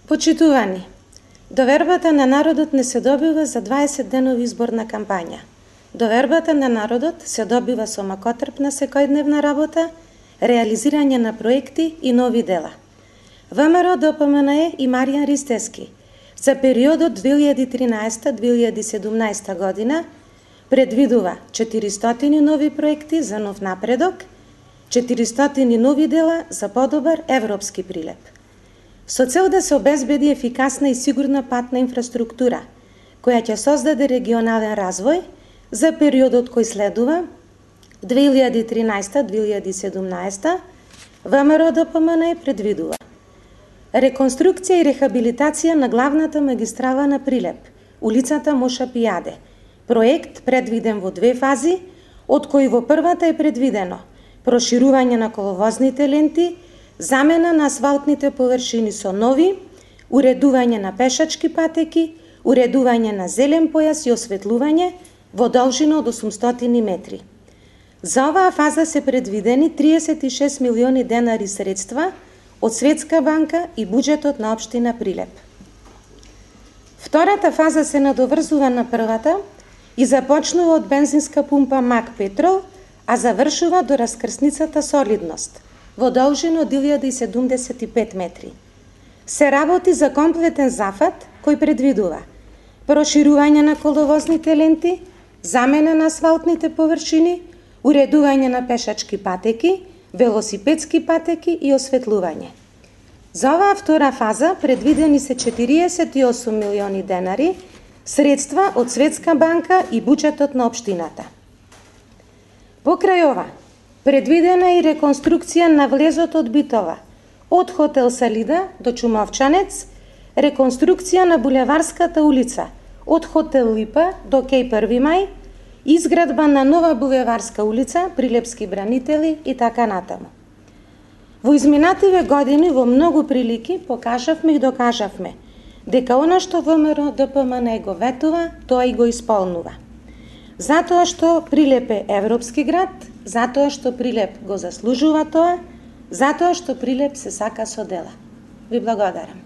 Почитувани, довербата на народот не се добива за 20 денови изборна кампања. Довербата на народот се добива со макотрпна секојдневна работа, реализирање на проекти и нови дела. ВМРО ДПМНЕ и Маријан Ристевски за периодот 2013-2017 година предвидува 400 нови проекти за нов напредок, 400 нови дела за подобар европски прилеп. Со цел да се обезбеди ефикасна и сигурна патна инфраструктура, која ќе создаде регионален развој за периодот кој следува 2013-2017, ВМРО ДПМНЕ предвидува реконструкција и рехабилитација на главната магистрала на Прилеп, улицата Моша Пијаде, проект предвиден во две фази, од кои во првата е предвидено проширување на коловозните ленти, замена на асфалтните површини со нови, уредување на пешачки патеки, уредување на зелен појас и осветлување во должина од 800 метри. За оваа фаза се предвидени 36 милиони денари средства од Светска банка и буџетот на општина Прилеп. Втората фаза се надоврзува на првата и започнува од бензинска пумпа МАК Петрол, а завршува до раскрсницата Солидност во должина од 1075 метри. Се работи за комплетен зафат кој предвидува проширување на коловозните ленти, замена на асфалтните површини, уредување на пешачки патеки, велосипедски патеки и осветлување. За оваа втора фаза предвидени се 48 милиони денари средства од Светска банка и буџетот на општината. Покрај ова, предвидена е и реконструкција на влезот од Битова, од хотел Салида до Чумовчанец, реконструкција на булеварската улица, од хотел Липа до Кеј 1 мај, изградба на нова булеварска улица, Прилепски бранители и така натаму. Во изминативе години во многу прилики покажавме и докажавме дека она што ВМРО ДПМНЕ го ветува, тоа и го исполнува. Затоа што Прилеп е европски град, затоа што Прилеп го заслужува тоа, затоа што Прилеп се сака со дела. Ви благодарам.